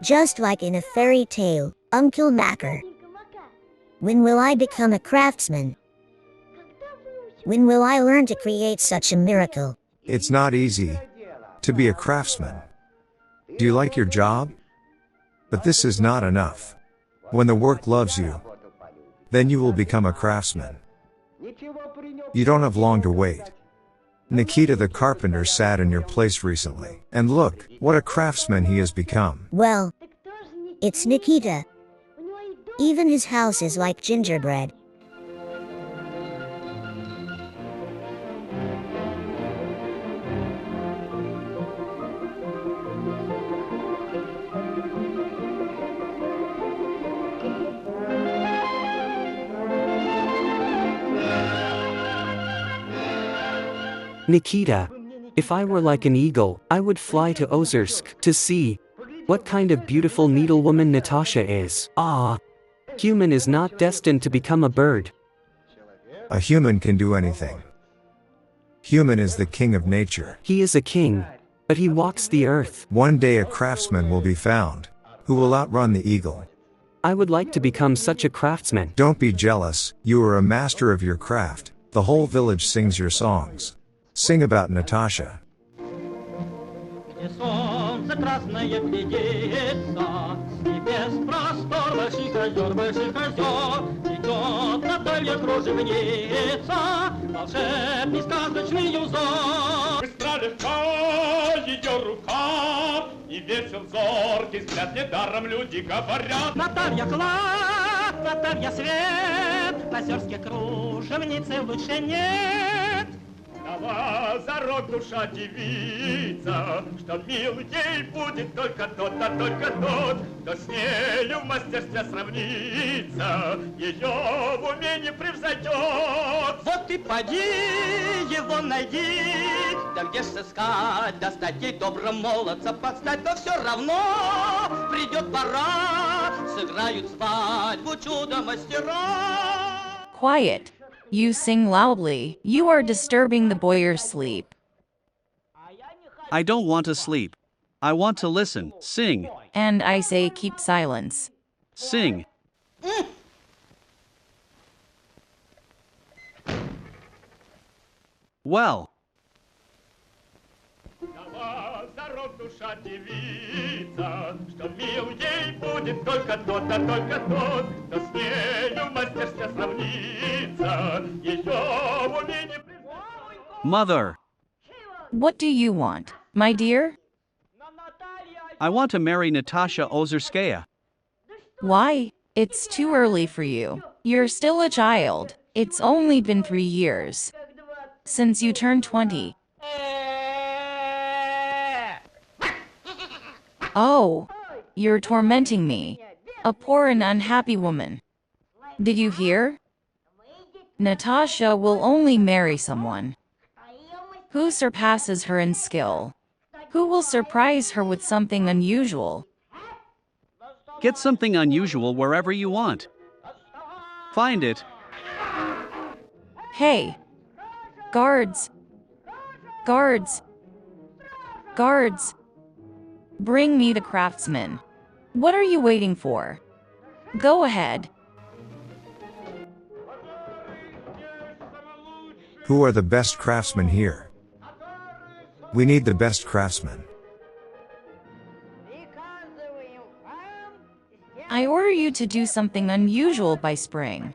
Just like in a fairy tale, Uncle Macker. When will I become a craftsman? When will I learn to create such a miracle? It's not easy to be a craftsman. Do you like your job? But this is not enough. When the work loves you, then you will become a craftsman. You don't have long to wait. Nikita the carpenter sat in your place recently, and look, what a craftsman he has become. Well, it's Nikita. Even his house is like gingerbread. Nikita, if I were like an eagle, I would fly to Ozersk to see what kind of beautiful needlewoman Natasha is. Ah, human is not destined to become a bird. A human can do anything. Human is the king of nature. He is a king, but he walks the earth. One day a craftsman will be found, who will outrun the eagle. I would like to become such a craftsman. Don't be jealous, you are a master of your craft. The whole village sings your songs. Sing about Natasha. Где солнце красное глядится, с небес простор больших озер, идет Наталья кружевница, волшебный сказочный узор. Быстро легка ее рука, и весел зоркий взгляд, недаром люди говорят. Наталья клад, Наталья свет, на озерске кружевницы лучше нет. Дала зарок душа девица, что мил ей будет только тот, кто с нею в мастерстве сравнится, ее в уме не превзойдет. Вот и поди его найди, да где ж сыскать, достать ей доброго молодца, подстать, но все равно придет пора, сыграют свадьбу чудо-мастера. Quiet. You sing loudly. You are disturbing the boyar's sleep. I don't want to sleep. I want to listen. Sing. And I say keep silence. Sing. Well. Душа девица, что мил ей будет только тот, кто с нею в мастерстве сравнится, ее в уме не признать. Mother. What do you want, my dear? I want to marry Natasha Ozerskaya. Why? It's too early for you. You're still a child. It's only been 3 years since you turned 20. Oh, you're tormenting me. A poor and unhappy woman. Did you hear? Natasha will only marry someone who surpasses her in skill, who will surprise her with something unusual. Get something unusual wherever you want. Find it. Hey! Guards! Guards! Guards! Bring me the craftsman. What are you waiting for? Go ahead. Who are the best craftsmen here? We need the best craftsmen. I order you to do something unusual by spring.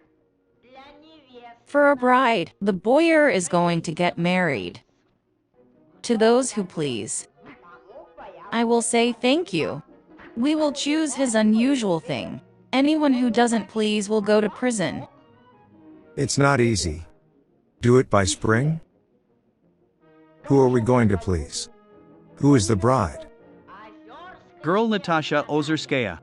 For a bride, the boyar is going to get married. To those who please, I will say thank you. We will choose his unusual thing. Anyone who doesn't please will go to prison. It's not easy. Do it by spring? Who are we going to please? Who is the bride? Girl Natasha Ozerskaya.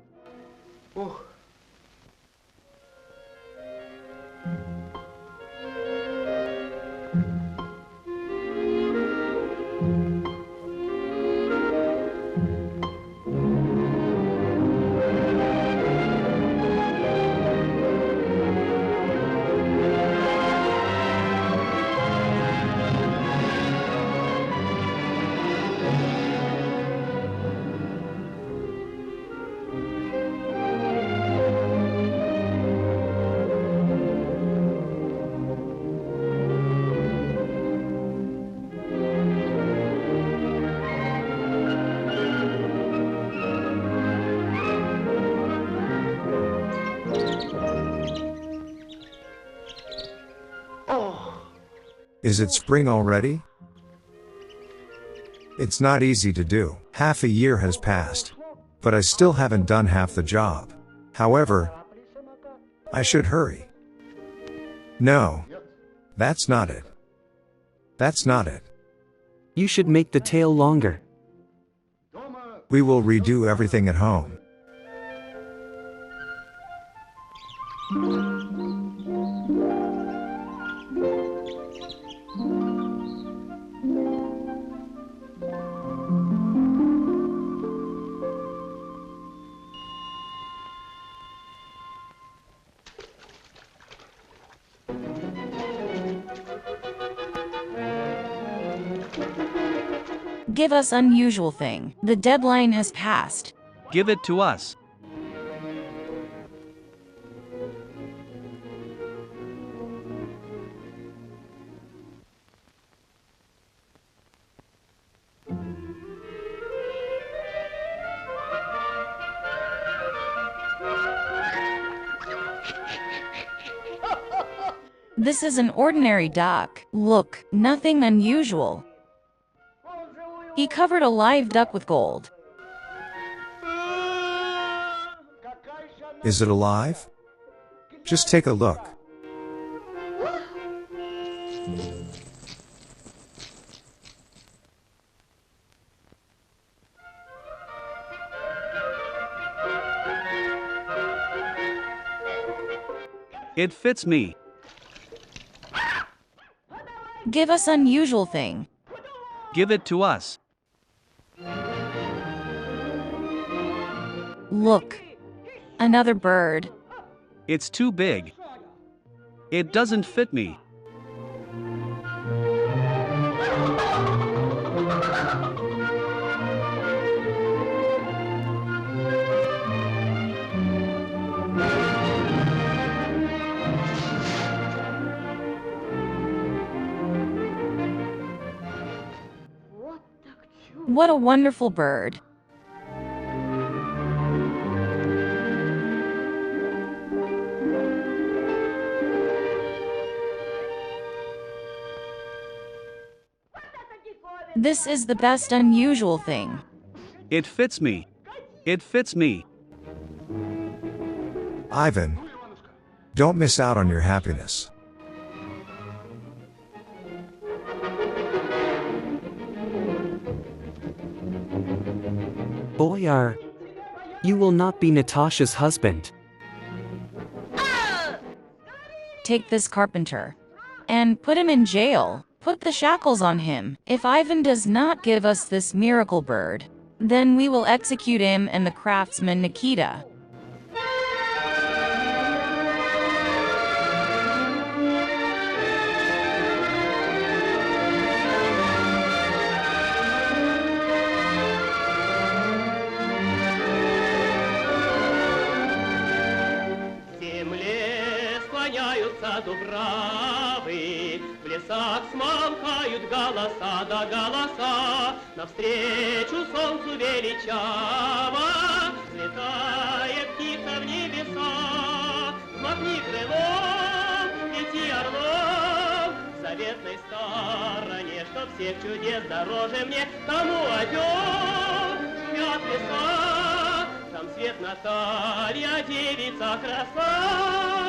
Is it spring already? It's not easy to do. Half a year has passed. But I still haven't done half the job. However, I should hurry. No. That's not it. That's not it. You should make the tail longer. We will redo everything at home. Give us unusual thing. The deadline has passed. Give it to us. This is an ordinary duck. Look, nothing unusual. He covered a live duck with gold. Is it alive? Just take a look. It fits me. Give us unusual thing. Give it to us. Look, another bird. It's too big. It doesn't fit me. What a wonderful bird. This is the best unusual thing. It fits me. It fits me. Ivan, don't miss out on your happiness. Boyar, you will not be Natasha's husband. Take this carpenter and put him in jail. Put the shackles on him. If Ivan does not give us this miracle bird, then we will execute him and the craftsman Nikita. Дубравы, в лесах смолкают голоса да голоса, навстречу солнцу величаво взлетает птица в небеса. Взмахни крылом, лети орлом, в заветной стороне, что всех чудес дороже мне, тому озер шумят леса, там свет Наталья, девица краса.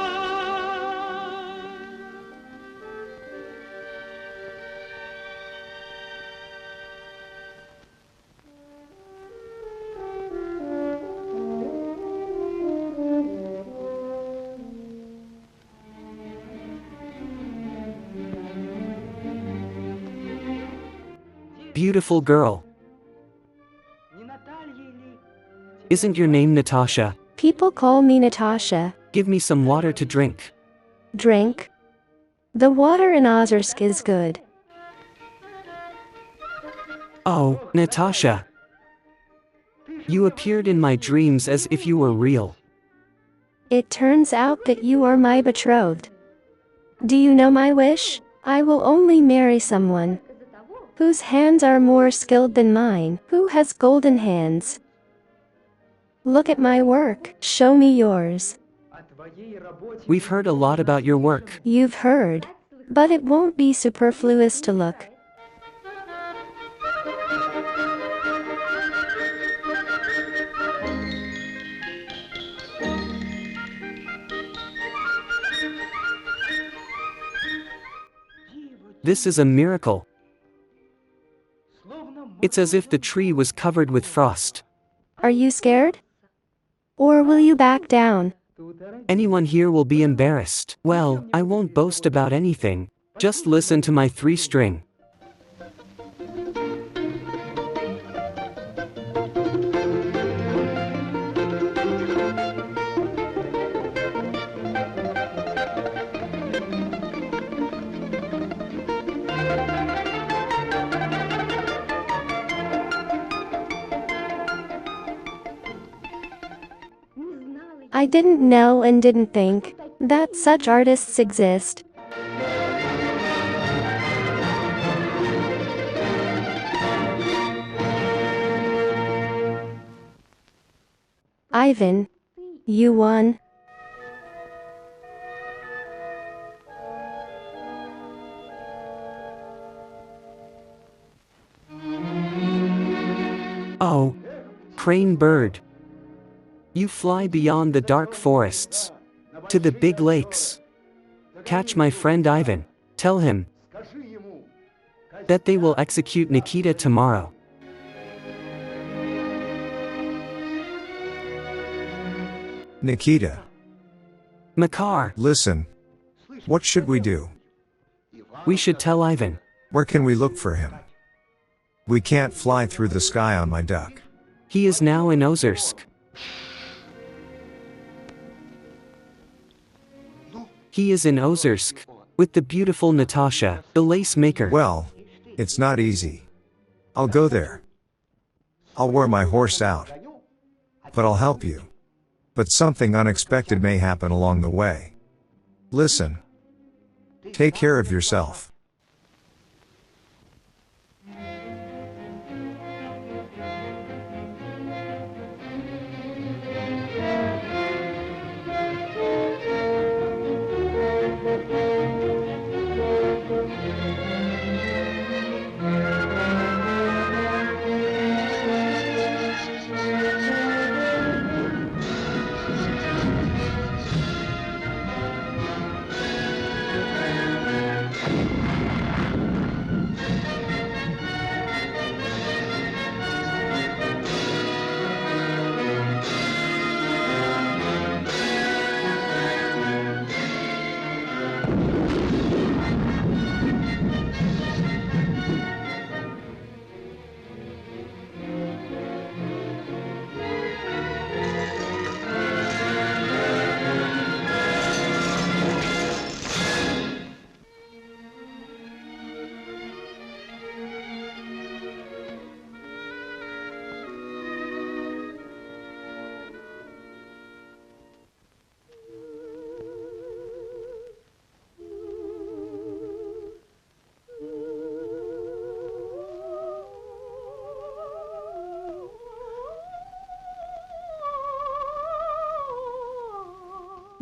Beautiful girl. Isn't your name Natasha? People call me Natasha. Give me some water to drink. Drink? The water in Ozersk is good. Oh, Natasha. You appeared in my dreams as if you were real. It turns out that you are my betrothed. Do you know my wish? I will only marry someone whose hands are more skilled than mine, who has golden hands. Look at my work, show me yours. We've heard a lot about your work. You've heard. But it won't be superfluous to look. This is a miracle. It's as if the tree was covered with frost. Are you scared? Or will you back down? Anyone here will be embarrassed. Well, I won't boast about anything. Just listen to my 3-string. I didn't know and didn't think that such artists exist. Ivan, you won. Oh, crane bird. You fly beyond the dark forests to the big lakes. Catch my friend Ivan. Tell him that they will execute Nikita tomorrow. Nikita, Makar, listen. What should we do? we should tell Ivan. Where can we look for him? We can't fly through the sky on my duck. He is now in Ozersk. He is in Ozersk with the beautiful Natasha, the lace maker. Well, it's not easy. I'll go there. I'll wear my horse out. But I'll help you. But something unexpected may happen along the way. Listen. Take care of yourself.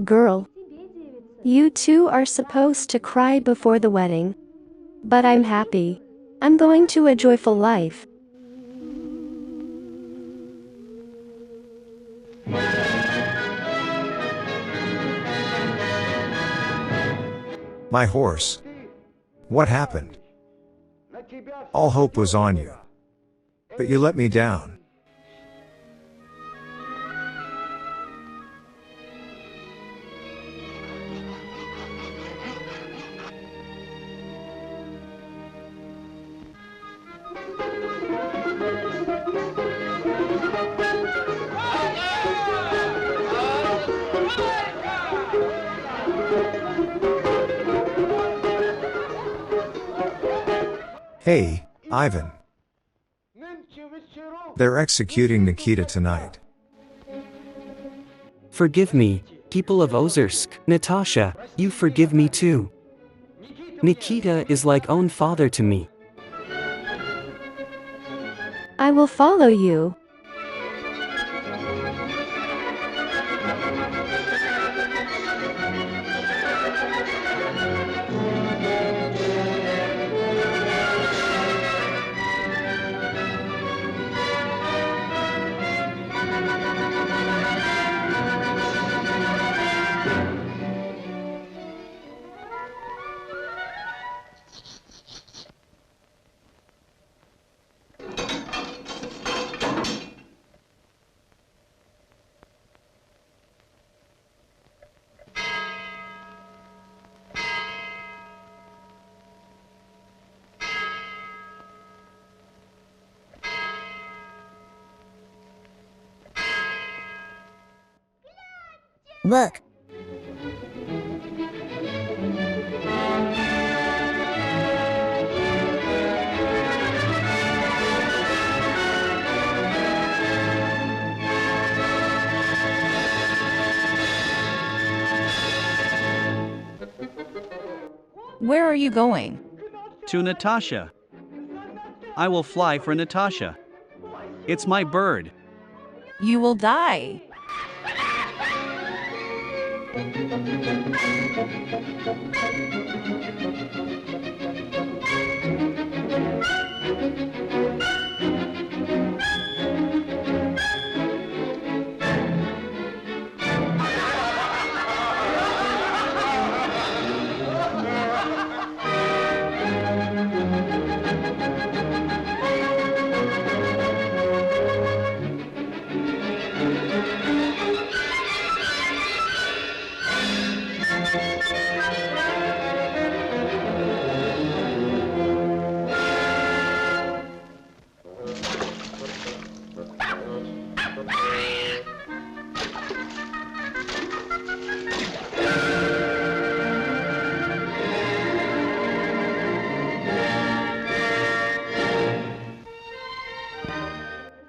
Girl, you two are supposed to cry before the wedding. But I'm happy. I'm going to a joyful life. My horse. What happened? All hope was on you. But you let me down. Hey, Ivan. They're executing Nikita tonight. Forgive me, people of Ozersk. Natasha, you forgive me too. Nikita is like own father to me. I will follow you. Look. Where are you going? To Natasha. I will fly for Natasha. It's my bird. You will die.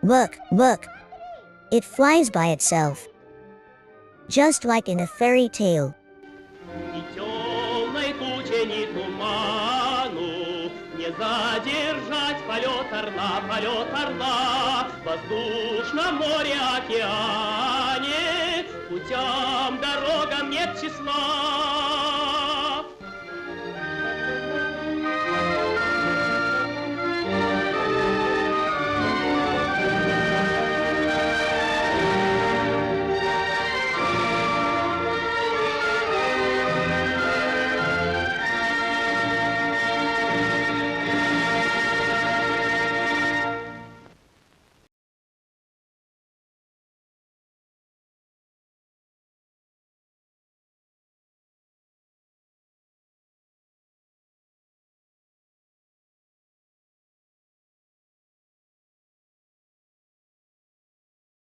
Look, look. It flies by itself. Just like in a fairy tale. И темной туче, ни туману не задержать полет орла в воздушном море, океане, путям, дорогам нет числа.